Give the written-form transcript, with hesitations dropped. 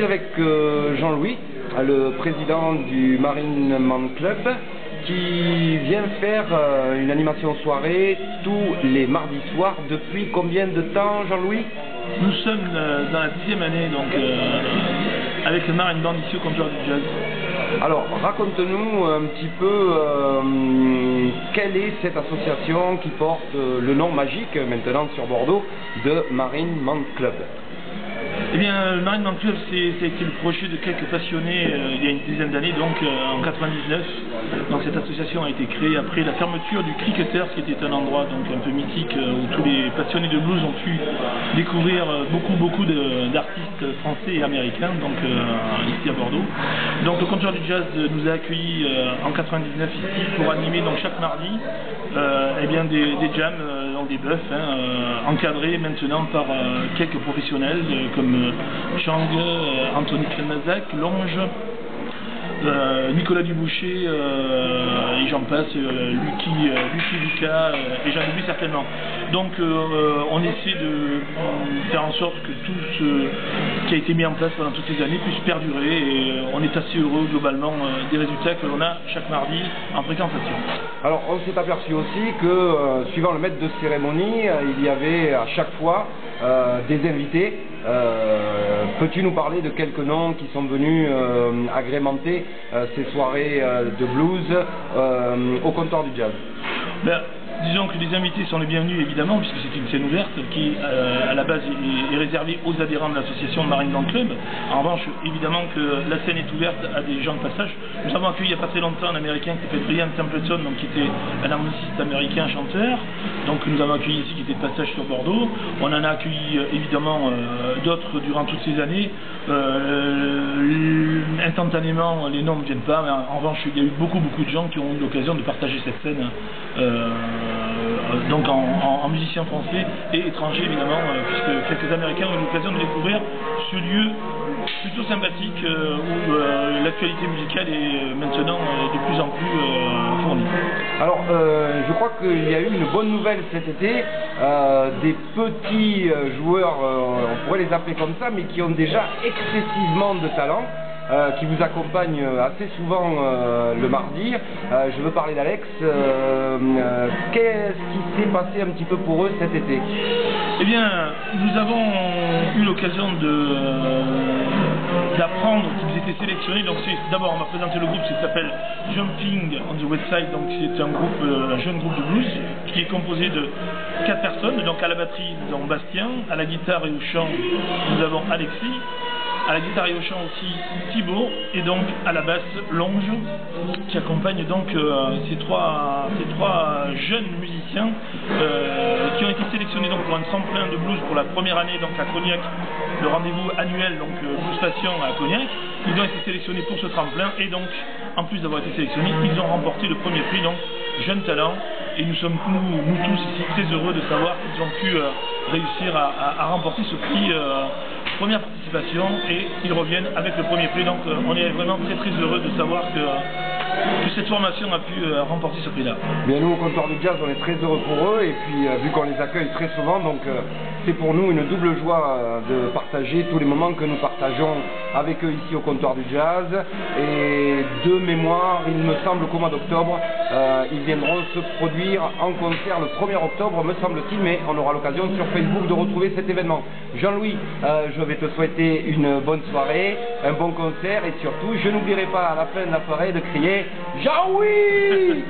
avec Jean-Louis, le président du Marine Man Club, qui vient faire une animation soirée tous les mardis soirs. Depuis combien de temps, Jean-Louis? Nous sommes dans la 10e année, donc avec le Marine Band ici au Comptoir du Jazz. Alors, raconte-nous un petit peu quelle est cette association qui porte le nom magique maintenant sur Bordeaux de Marine Man Club. Eh bien, le Marine Man Club, ça a été le projet de quelques passionnés il y a une dizaine d'années, donc en 99. Donc cette association a été créée après la fermeture du Cricketers, qui était un endroit donc un peu mythique où tous les passionnés de blues ont pu découvrir beaucoup d'artistes français et américains, donc ici à Bordeaux. Donc le Comptoir du Jazz nous a accueillis en 99 ici pour animer donc chaque mardi eh bien des jams, donc des buffs, encadrés maintenant par quelques professionnels comme Chang, Anthony Kremazak, Longe, Nicolas Duboucher, et j'en passe, Lucky Luca, et j'en oublie certainement. Donc on essaie de faire en sorte que tout ce qui a été mis en place pendant toutes ces années puisse perdurer, et on est assez heureux globalement des résultats que l'on a chaque mardi en fréquentation. Alors on s'est aperçu aussi que suivant le maître de cérémonie, il y avait à chaque fois des invités. Peux-tu nous parler de quelques noms qui sont venus agrémenter ces soirées de blues au Comptoir du Jazz? Disons que les invités sont les bienvenus évidemment, puisque c'est une scène ouverte qui à la base est réservée aux adhérents de l'association Marine Man Club. En revanche, évidemment que la scène est ouverte à des gens de passage. Nous avons accueilli il n'y a pas très longtemps un américain qui s'appelle Brian Templeton, donc qui était un harmoniciste américain, chanteur, donc nous avons accueilli ici, qui était de passage sur Bordeaux. On en a accueilli évidemment d'autres durant toutes ces années. Instantanément, les noms ne viennent pas, mais en revanche, il y a eu beaucoup de gens qui ont eu l'occasion de partager cette scène. Donc en musiciens français et étrangers évidemment, puisque quelques Américains ont eu l'occasion de découvrir ce lieu plutôt sympathique où l'actualité musicale est maintenant de plus en plus fournie. Alors je crois qu'il y a eu une bonne nouvelle cet été, des petits joueurs, on pourrait les appeler comme ça, mais qui ont déjà excessivement de talent. Qui vous accompagne assez souvent le mardi. Je veux parler d'Alex. Qu'est-ce qui s'est passé un petit peu pour eux cet été? Eh bien, nous avons eu l'occasion d'apprendre qu'ils étaient sélectionnés. Donc d'abord on m'a présenté le groupe qui s'appelle Jumping on the West Side. Donc c'est un jeune groupe de blues qui est composé de 4 personnes. Donc à la batterie nous avons Bastien, à la guitare et au chant nous avons Alexis. À la guitare et au chant aussi Thibaut, et donc à la basse Longe, qui accompagne donc ces trois jeunes musiciens qui ont été sélectionnés donc pour un tremplin de blues pour la première année donc à Cognac, le rendez-vous annuel donc Blues Passion à Cognac. Ils ont été sélectionnés pour ce tremplin, et donc en plus d'avoir été sélectionnés, ils ont remporté le premier prix, donc Jeune Talent, et nous sommes nous tous ici très heureux de savoir qu'ils ont pu réussir à remporter ce prix. Première participation, et ils reviennent avec le premier prix, donc on est vraiment très heureux de savoir que cette formation a pu remporter ce prix-là. Bien, nous au Comptoir du Jazz, on est très heureux pour eux, et puis vu qu'on les accueille très souvent, donc c'est pour nous une double joie de partager tous les moments que nous partageons avec eux ici au Comptoir du Jazz. Et de mémoire, il me semble qu'au mois d'octobre, ils viendront se produire en concert le 1er octobre, me semble-t-il, mais on aura l'occasion sur Facebook de retrouver cet événement. Jean-Louis, je vais te souhaiter une bonne soirée, un bon concert, et surtout, je n'oublierai pas à la fin de la soirée de crier « Jean-Louis !»